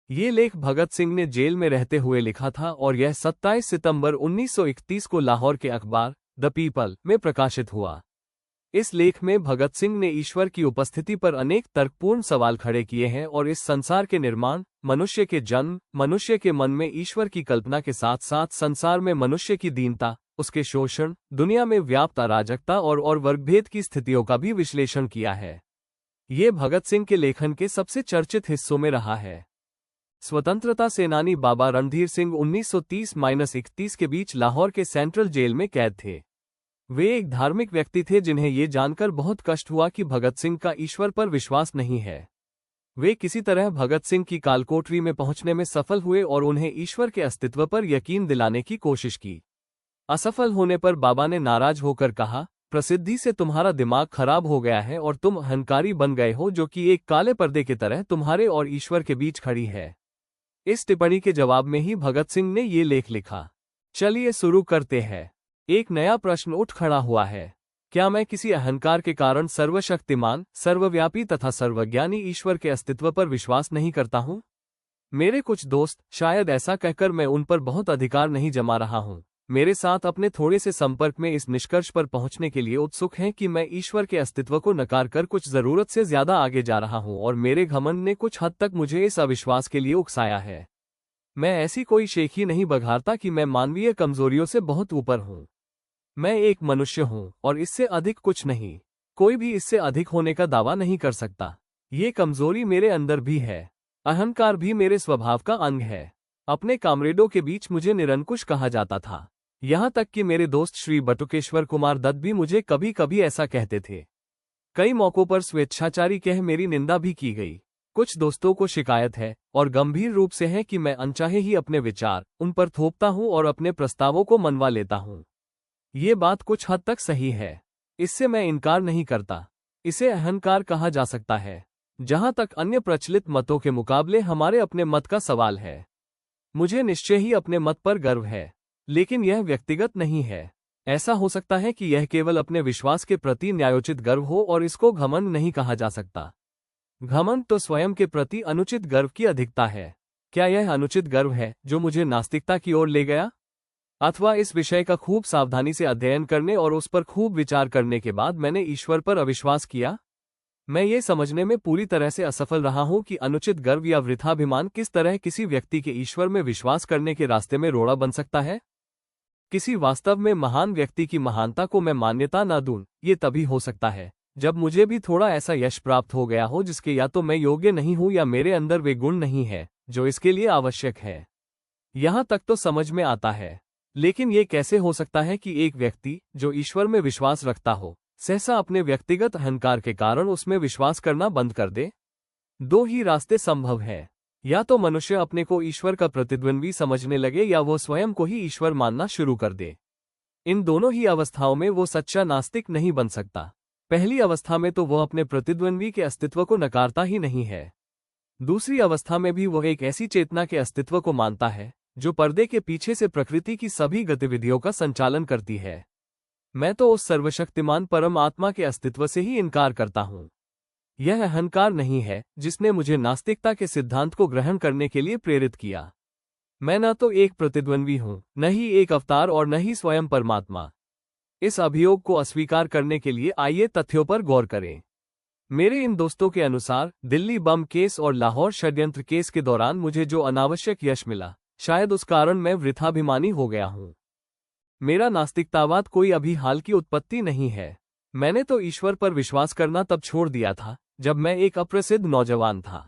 ये लेख भगत सिंह ने जेल में रहते हुए लिखा था और यह 27 सितंबर 1931 को लाहौर के अखबार द पीपल में प्रकाशित हुआ। इस लेख में भगत सिंह ने ईश्वर की उपस्थिति पर अनेक तर्कपूर्ण सवाल खड़े किए हैं और इस संसार के निर्माण, मनुष्य के जन्म, मनुष्य के मन में ईश्वर की कल्पना के साथ साथ संसार में मनुष्य की दीनता, उसके शोषण, दुनिया में व्याप्त अराजकता और वर्गभेद की स्थितियों का भी विश्लेषण किया है। ये भगत सिंह के लेखन के सबसे चर्चित हिस्सों में रहा है। स्वतंत्रता सेनानी बाबा रणधीर सिंह 1930-31 के बीच लाहौर के सेंट्रल जेल में कैद थे। वे एक धार्मिक व्यक्ति थे जिन्हें ये जानकर बहुत कष्ट हुआ कि भगत सिंह का ईश्वर पर विश्वास नहीं है। वे किसी तरह भगत सिंह की कालकोठरी में पहुंचने में सफल हुए और उन्हें ईश्वर के अस्तित्व पर यकीन दिलाने की कोशिश की। असफल होने पर बाबा ने नाराज होकर कहा, प्रसिद्धि से तुम्हारा दिमाग खराब हो गया है और तुम अहंकारी बन गए हो जो कि एक काले पर्दे की तरह तुम्हारे और ईश्वर के बीच खड़ी है। इस टिप्पणी के जवाब में ही भगत सिंह ने ये लेख लिखा। चलिए शुरू करते हैं। एक नया प्रश्न उठ खड़ा हुआ है। क्या मैं किसी अहंकार के कारण सर्वशक्तिमान, सर्वव्यापी तथा सर्वज्ञानी ईश्वर के अस्तित्व पर विश्वास नहीं करता हूं? मेरे कुछ दोस्त शायद ऐसा कहकर मैं उन पर बहुत अधिकार नहीं जमा रहा हूं, मेरे साथ अपने थोड़े से संपर्क में इस निष्कर्ष पर पहुंचने के लिए उत्सुक हैं कि मैं ईश्वर के अस्तित्व को नकार कर कुछ जरूरत से ज्यादा आगे जा रहा हूं और मेरे घमंड ने कुछ हद तक मुझे इस अविश्वास के लिए उकसाया है। मैं ऐसी कोई शेखी नहीं बघारता कि मैं मानवीय कमजोरियों से बहुत ऊपर हूं। मैं एक मनुष्य हूं और इससे अधिक कुछ नहीं। कोई भी इससे अधिक होने का दावा नहीं कर सकता। ये कमजोरी मेरे अंदर भी है। अहंकार भी मेरे स्वभाव का अंग है। अपने कामरेडों के बीच मुझे निरंकुश कहा जाता था। यहाँ तक कि मेरे दोस्त श्री बटुकेश्वर कुमार दत्त भी मुझे कभी कभी ऐसा कहते थे। कई मौकों पर स्वेच्छाचारी कह मेरी निंदा भी की गई। कुछ दोस्तों को शिकायत है और गंभीर रूप से है कि मैं अनचाहे ही अपने विचार उन पर थोपता हूं और अपने प्रस्तावों को मनवा लेता हूं। ये बात कुछ हद तक सही है। इससे मैं इनकार नहीं करता। इसे अहंकार कहा जा सकता है। जहां तक अन्य प्रचलित मतों के मुकाबले हमारे अपने मत का सवाल है, मुझे निश्चय ही अपने मत पर गर्व है, लेकिन यह व्यक्तिगत नहीं है। ऐसा हो सकता है कि यह केवल अपने विश्वास के प्रति न्यायोचित गर्व हो और इसको घमंड नहीं कहा जा सकता। घमंड तो स्वयं के प्रति अनुचित गर्व की अधिकता है। क्या यह अनुचित गर्व है जो मुझे नास्तिकता की ओर ले गया? अथवा इस विषय का खूब सावधानी से अध्ययन करने और उस पर खूब विचार करने के बाद मैंने ईश्वर पर अविश्वास किया? मैं ये समझने में पूरी तरह से असफल रहा हूं कि अनुचित गर्व या वृथाभिमान किस तरह किसी व्यक्ति के ईश्वर में विश्वास करने के रास्ते में रोड़ा बन सकता है। किसी वास्तव में महान व्यक्ति की महानता को मैं मान्यता न दूं, ये तभी हो सकता है जब मुझे भी थोड़ा ऐसा यश प्राप्त हो गया हो जिसके या तो मैं योग्य नहीं हूं या मेरे अंदर वे गुण नहीं है जो इसके लिए आवश्यक है। यहां तक तो समझ में आता है, लेकिन ये कैसे हो सकता है कि एक व्यक्ति जो ईश्वर में विश्वास रखता हो सहसा अपने व्यक्तिगत अहंकार के कारण उसमें विश्वास करना बंद कर दे? दो ही रास्ते संभव है। या तो मनुष्य अपने को ईश्वर का प्रतिद्वंद्वी समझने लगे या वो स्वयं को ही ईश्वर मानना शुरू कर दे। इन दोनों ही अवस्थाओं में वो सच्चा नास्तिक नहीं बन सकता। पहली अवस्था में तो वह अपने प्रतिद्वंद्वी के अस्तित्व को नकारता ही नहीं है। दूसरी अवस्था में भी वह एक ऐसी चेतना के अस्तित्व को मानता है जो पर्दे के पीछे से प्रकृति की सभी गतिविधियों का संचालन करती है। मैं तो उस सर्वशक्तिमान परम आत्मा के अस्तित्व से ही इनकार करता हूं। यह अहंकार नहीं है जिसने मुझे नास्तिकता के सिद्धांत को ग्रहण करने के लिए प्रेरित किया। मैं न तो एक प्रतिद्वंद्वी हूं, न ही एक अवतार और न ही स्वयं परमात्मा। इस अभियोग को अस्वीकार करने के लिए आइए तथ्यों पर गौर करें। मेरे इन दोस्तों के अनुसार दिल्ली बम केस और लाहौर षड्यंत्र केस के दौरान मुझे जो अनावश्यक यश मिला, शायद उस कारण मैं वृथाभिमानी हो गया हूं। मेरा नास्तिकतावाद कोई अभी हाल की उत्पत्ति नहीं है। मैंने तो ईश्वर पर विश्वास करना तब छोड़ दिया था जब मैं एक अप्रसिद्ध नौजवान था।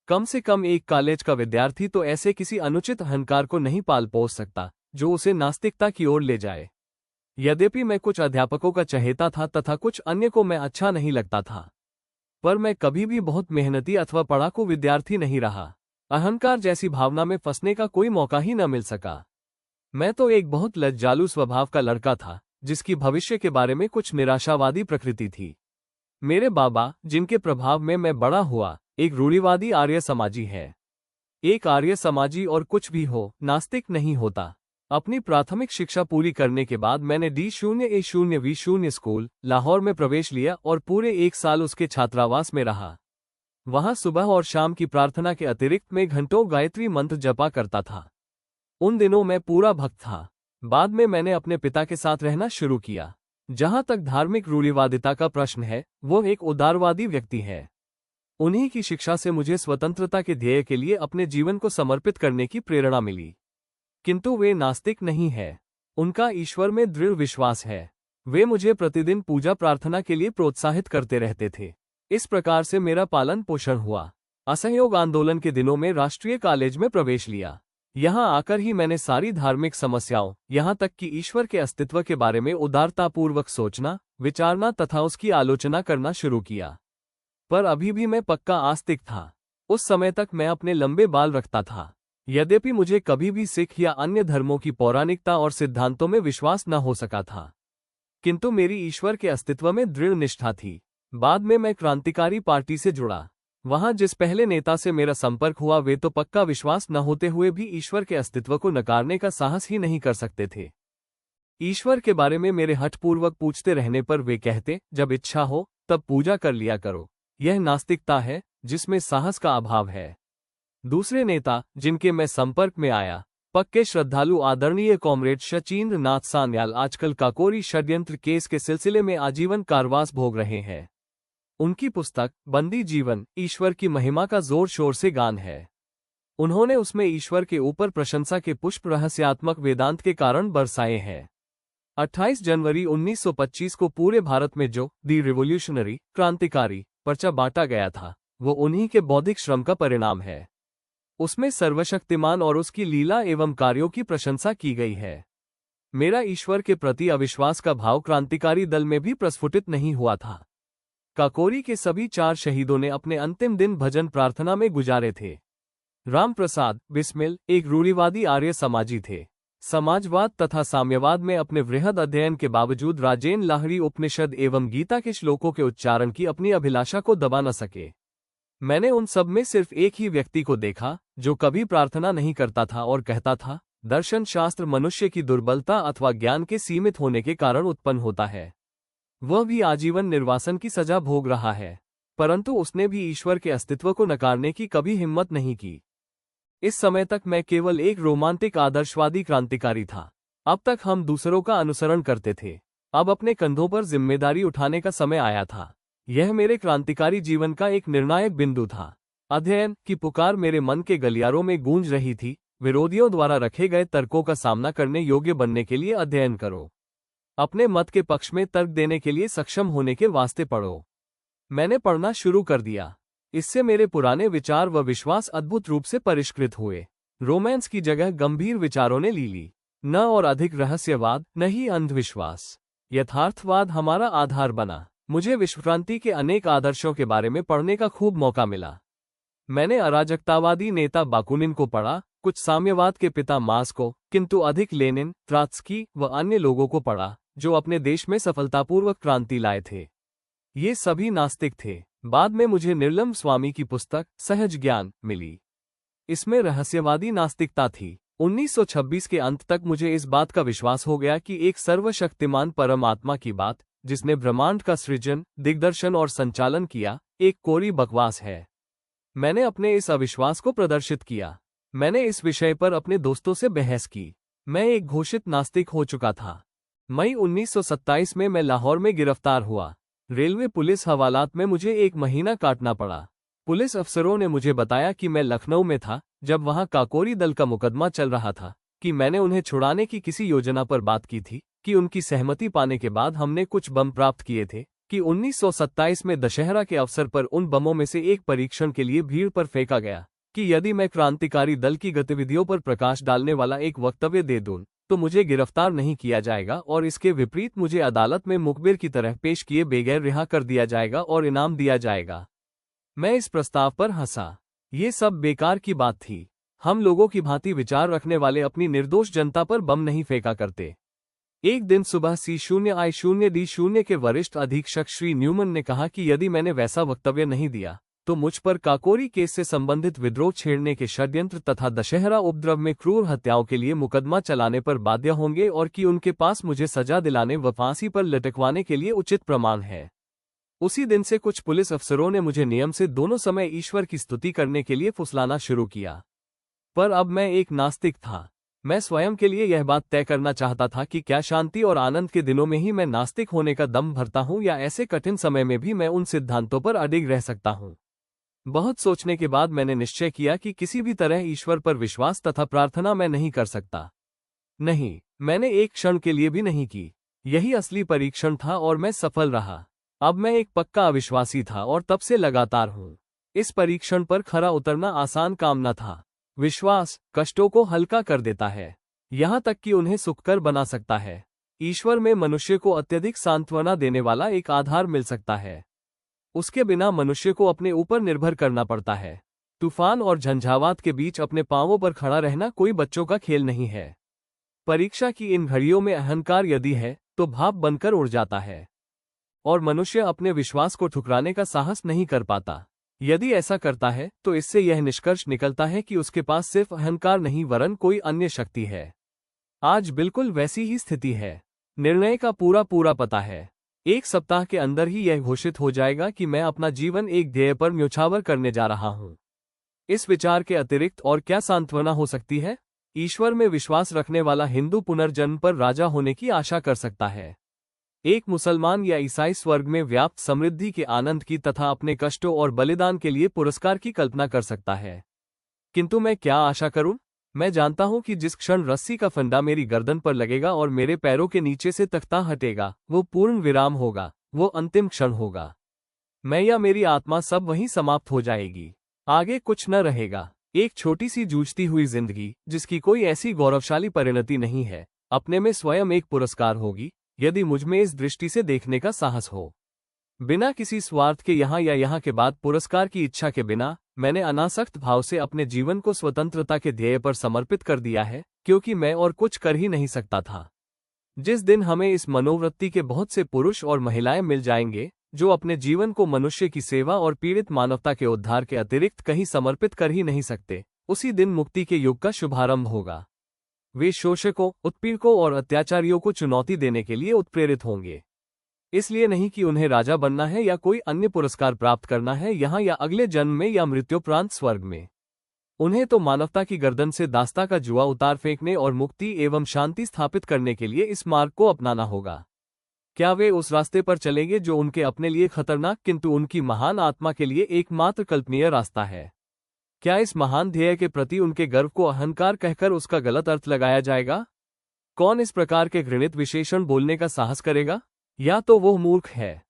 कम से कम एक कॉलेज का विद्यार्थी तो ऐसे किसी अनुचित अहंकार को नहीं पाल पोस सकता जो उसे नास्तिकता की ओर ले जाए। यद्यपि मैं कुछ अध्यापकों का चहेता था तथा कुछ अन्य को मैं अच्छा नहीं लगता था, पर मैं कभी भी बहुत मेहनती अथवा पढ़ाकू विद्यार्थी नहीं रहा। अहंकार जैसी भावना में फंसने का कोई मौका ही न मिल सका। मैं तो एक बहुत लज्जालू स्वभाव का लड़का था जिसकी भविष्य के बारे में कुछ निराशावादी प्रकृति थी। मेरे बाबा, जिनके प्रभाव में मैं बड़ा हुआ, एक रूढ़िवादी आर्य समाजी है। एक आर्य समाजी और कुछ भी हो, नास्तिक नहीं होता। अपनी प्राथमिक शिक्षा पूरी करने के बाद मैंने D0A0V0 स्कूल लाहौर में प्रवेश लिया और पूरे 1 साल उसके छात्रावास में रहा। वहां सुबह और शाम की प्रार्थना के अतिरिक्त मैं घंटों गायत्री मंत्र जपा करता था। उन दिनों मैं पूरा भक्त था। बाद में मैंने अपने पिता के साथ रहना शुरू किया। जहां तक धार्मिक रूढ़िवादिता का प्रश्न है, वो एक उदारवादी व्यक्ति है। उन्हीं की शिक्षा से मुझे स्वतंत्रता के ध्येय के लिए अपने जीवन को समर्पित करने की प्रेरणा मिली। किंतु वे नास्तिक नहीं है। उनका ईश्वर में दृढ़ विश्वास है। वे मुझे प्रतिदिन पूजा प्रार्थना के लिए प्रोत्साहित करते रहते थे। इस प्रकार से मेरा पालन पोषण हुआ। असहयोग आंदोलन के दिनों में राष्ट्रीय कॉलेज में प्रवेश लिया। यहाँ आकर ही मैंने सारी धार्मिक समस्याओं, यहाँ तक कि ईश्वर के अस्तित्व के बारे में उदारतापूर्वक सोचना, विचारना तथा उसकी आलोचना करना शुरू किया। पर अभी भी मैं पक्का आस्तिक था। उस समय तक मैं अपने लंबे बाल रखता था। यद्यपि मुझे कभी भी सिख या अन्य धर्मों की पौराणिकता और सिद्धांतों में विश्वास न हो सका था, किंतु मेरी ईश्वर के अस्तित्व में दृढ़ निष्ठा थी। बाद में मैं क्रांतिकारी पार्टी से जुड़ा। वहां जिस पहले नेता से मेरा संपर्क हुआ, वे तो पक्का विश्वास न होते हुए भी ईश्वर के अस्तित्व को नकारने का साहस ही नहीं कर सकते थे। ईश्वर के बारे में मेरे हठपूर्वक पूछते रहने पर वे कहते, जब इच्छा हो तब पूजा कर लिया करो। यह नास्तिकता है जिसमें साहस का अभाव है। दूसरे नेता जिनके मैं संपर्क में आया, पक्के श्रद्धालु आदरणीय कॉमरेड शचीन्द्र नाथ सान्याल, आजकल काकोरी षड्यंत्र केस के सिलसिले में आजीवन कारावास भोग रहे हैं। उनकी पुस्तक बंदी जीवन ईश्वर की महिमा का जोर शोर से गान है। उन्होंने उसमें ईश्वर के ऊपर प्रशंसा के पुष्प रहस्यात्मक वेदांत के कारण बरसाए हैं। 28 जनवरी 1925 को पूरे भारत में जो दी रिवोल्यूशनरी क्रांतिकारी पर्चा बांटा गया था, वो उन्हीं के बौद्धिक श्रम का परिणाम है। उसमें सर्वशक्तिमान और उसकी लीला एवं कार्यों की प्रशंसा की गई है। मेरा ईश्वर के प्रति अविश्वास का भाव क्रांतिकारी दल में भी प्रस्फुटित नहीं हुआ था। काकोरी के सभी 4 शहीदों ने अपने अंतिम दिन भजन प्रार्थना में गुजारे थे। राम प्रसाद बिस्मिल एक रूढ़िवादी आर्य समाजी थे। समाजवाद तथा साम्यवाद में अपने वृहद अध्ययन के बावजूद राजेन लाहिड़ी उपनिषद एवं गीता के श्लोकों के उच्चारण की अपनी अभिलाषा को दबा न सके। मैंने उन सब में सिर्फ एक ही व्यक्ति को देखा जो कभी प्रार्थना नहीं करता था और कहता था, दर्शन शास्त्र मनुष्य की दुर्बलता अथवा ज्ञान के सीमित होने के कारण उत्पन्न होता है। वह भी आजीवन निर्वासन की सजा भोग रहा है, परंतु उसने भी ईश्वर के अस्तित्व को नकारने की कभी हिम्मत नहीं की। इस समय तक मैं केवल एक रोमांटिक आदर्शवादी क्रांतिकारी था। अब तक हम दूसरों का अनुसरण करते थे। अब अपने कंधों पर जिम्मेदारी उठाने का समय आया था। यह मेरे क्रांतिकारी जीवन का एक निर्णायक बिंदु था। अध्ययन की पुकार मेरे मन के गलियारों में गूंज रही थी। विरोधियों द्वारा रखे गए तर्कों का सामना करने योग्य बनने के लिए अध्ययन करो। अपने मत के पक्ष में तर्क देने के लिए सक्षम होने के वास्ते पढ़ो। मैंने पढ़ना शुरू कर दिया। इससे मेरे पुराने विचार व विश्वास अद्भुत रूप से परिष्कृत हुए। रोमांस की जगह गंभीर विचारों ने ली। न और अधिक रहस्यवाद, न ही अंधविश्वास। यथार्थवाद हमारा आधार बना। मुझे विश्वक्रांति के अनेक आदर्शों के बारे में पढ़ने का खूब मौका मिला। मैंने अराजकतावादी नेता बाकुनिन को पढ़ा, कुछ साम्यवाद के पिता मार्क्स को, किंतु अधिक लेनिन, ट्रॉत्स्की व अन्य लोगों को पढ़ा जो अपने देश में सफलतापूर्वक क्रांति लाए थे। ये सभी नास्तिक थे। बाद में मुझे निर्मल स्वामी की पुस्तक सहज ज्ञान मिली। इसमें रहस्यवादी नास्तिकता थी। 1926 के अंत तक मुझे इस बात का विश्वास हो गया कि एक सर्वशक्तिमान परमात्मा की बात, जिसने ब्रह्मांड का सृजन, दिग्दर्शन और संचालन किया, एक कोरी बकवास है। मैंने अपने इस अविश्वास को प्रदर्शित किया। मैंने इस विषय पर अपने दोस्तों से बहस की। मैं एक घोषित नास्तिक हो चुका था। मई 1927 में मैं लाहौर में गिरफ्तार हुआ। रेलवे पुलिस हवालात में मुझे 1 महीना काटना पड़ा। पुलिस अफसरों ने मुझे बताया कि मैं लखनऊ में था जब वहां काकोरी दल का मुकदमा चल रहा था, कि मैंने उन्हें छुड़ाने की किसी योजना पर बात की थी, कि उनकी सहमति पाने के बाद हमने कुछ बम प्राप्त किए थे, कि 1927 में दशहरा के अवसर पर उन बमों में से एक परीक्षण के लिए भीड़ पर फेंका गया, कि यदि मैं क्रांतिकारी दल की गतिविधियों पर प्रकाश डालने वाला एक वक्तव्य दे दूं तो मुझे गिरफ्तार नहीं किया जाएगा और इसके विपरीत मुझे अदालत में मुखबिर की तरह पेश किए बगैर रिहा कर दिया जाएगा और इनाम दिया जाएगा। मैं इस प्रस्ताव पर हंसा। ये सब बेकार की बात थी। हम लोगों की भांति विचार रखने वाले अपनी निर्दोष जनता पर बम नहीं फेंका करते। एक दिन सुबह C0I0D0 के वरिष्ठ अधीक्षक श्री न्यूमन ने कहा कि यदि मैंने वैसा वक्तव्य नहीं दिया तो मुझ पर काकोरी केस से संबंधित विद्रोह छेड़ने के षड्यंत्र तथा दशहरा उपद्रव में क्रूर हत्याओं के लिए मुकदमा चलाने पर बाध्य होंगे और कि उनके पास मुझे सजा दिलाने व फांसी पर लटकवाने के लिए उचित प्रमाण है। उसी दिन से कुछ पुलिस अफसरों ने मुझे नियम से दोनों समय ईश्वर की स्तुति करने के लिए फुसलाना शुरू किया। पर अब मैं एक नास्तिक था। मैं स्वयं के लिए यह बात तय करना चाहता था कि क्या शांति और आनंद के दिनों में ही मैं नास्तिक होने का दम भरता हूं या ऐसे कठिन समय में भी मैं उन सिद्धांतों पर अडिग रह सकता हूं। बहुत सोचने के बाद मैंने निश्चय किया कि किसी भी तरह ईश्वर पर विश्वास तथा प्रार्थना मैं नहीं कर सकता। नहीं, मैंने एक क्षण के लिए भी नहीं की। यही असली परीक्षण था और मैं सफल रहा। अब मैं एक पक्का अविश्वासी था और तब से लगातार हूं। इस परीक्षण पर खरा उतरना आसान काम न था। विश्वास कष्टों को हल्का कर देता है, यहां तक कि उन्हें सुखकर बना सकता है। ईश्वर में मनुष्य को अत्यधिक सांत्वना देने वाला एक आधार मिल सकता है। उसके बिना मनुष्य को अपने ऊपर निर्भर करना पड़ता है। तूफान और झंझावात के बीच अपने पांवों पर खड़ा रहना कोई बच्चों का खेल नहीं है। परीक्षा की इन घड़ियों में अहंकार यदि है तो भाप बनकर उड़ जाता है और मनुष्य अपने विश्वास को ठुकराने का साहस नहीं कर पाता। यदि ऐसा करता है तो इससे यह निष्कर्ष निकलता है कि उसके पास सिर्फ अहंकार नहीं वरन कोई अन्य शक्ति है। आज बिल्कुल वैसी ही स्थिति है। निर्णय का पूरा पूरा पता है। एक सप्ताह के अंदर ही यह घोषित हो जाएगा कि मैं अपना जीवन एक ध्येय पर न्योछावर करने जा रहा हूं। इस विचार के अतिरिक्त और क्या सांत्वना हो सकती है? ईश्वर में विश्वास रखने वाला हिंदू पुनर्जन्म पर राजा होने की आशा कर सकता है। एक मुसलमान या ईसाई स्वर्ग में व्याप्त समृद्धि के आनंद की तथा अपने कष्टों और बलिदान के लिए पुरस्कार की कल्पना कर सकता है। किंतु मैं क्या आशा करूं? मैं जानता हूं कि जिस क्षण रस्सी का फंदा मेरी गर्दन पर लगेगा और मेरे पैरों के नीचे से तख्ता हटेगा, वो पूर्ण विराम होगा, वो अंतिम क्षण होगा। मैं या मेरी आत्मा सब वहीं समाप्त हो जाएगी। आगे कुछ न रहेगा। एक छोटी सी जूझती हुई जिंदगी, जिसकी कोई ऐसी गौरवशाली परिणति नहीं है, अपने में स्वयं एक पुरस्कार होगी, यदि मुझमें इस दृष्टि से देखने का साहस हो। बिना किसी स्वार्थ के यहाँ या यहाँ के बाद पुरस्कार की इच्छा के बिना, मैंने अनासक्त भाव से अपने जीवन को स्वतंत्रता के ध्येय पर समर्पित कर दिया है, क्योंकि मैं और कुछ कर ही नहीं सकता था। जिस दिन हमें इस मनोवृत्ति के बहुत से पुरुष और महिलाएं मिल जाएंगे, जो अपने जीवन को मनुष्य की सेवा और पीड़ित मानवता के उद्धार के अतिरिक्त कहीं समर्पित कर ही नहीं सकते, उसी दिन मुक्ति के युग का शुभारंभ होगा। वे शोषकों, उत्पीड़कों और अत्याचारियों को चुनौती देने के लिए उत्प्रेरित होंगे। इसलिए नहीं कि उन्हें राजा बनना है या कोई अन्य पुरस्कार प्राप्त करना है यहाँ या अगले जन्म में या मृत्युपरांत स्वर्ग में। उन्हें तो मानवता की गर्दन से दास्ता का जुआ उतार फेंकने और मुक्ति एवं शांति स्थापित करने के लिए इस मार्ग को अपनाना होगा। क्या वे उस रास्ते पर चलेंगे जो उनके अपने लिए खतरनाक किंतु उनकी महान आत्मा के लिए एकमात्र कल्पनीय रास्ता है? क्या इस महान ध्येय के प्रति उनके गर्व को अहंकार कहकर उसका गलत अर्थ लगाया जाएगा? कौन इस प्रकार के घृणित विशेषण बोलने का साहस करेगा? या तो वो मूर्ख है